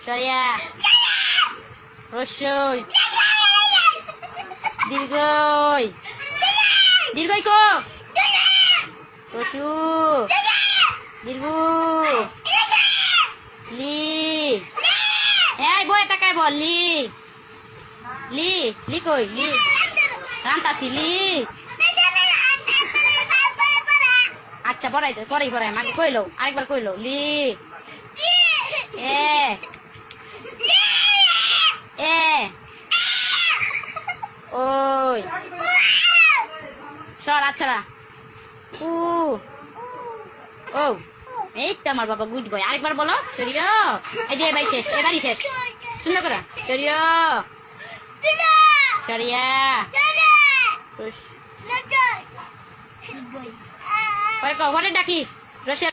সরিয়া রসই দীর্ঘই দীর্ঘই কো রসু দীর্ঘ লি এই বয়ে তাকায় বল লি লি লি কই লি রান্তাছি লি আচ্ছা পড়াই দে পরেই পড়াই মাকে কইলো আরেকবার কইলো লি এ এ ওই সর আচ্ছা উ ও এই তো আমার বাবা গুড বয় আরেকবার বলো সরিয়া এই যে ভাই শেষ এবারই শেষ সুন্দর করে সরিয়া সরিয়া পরে ডাকি রসিয়া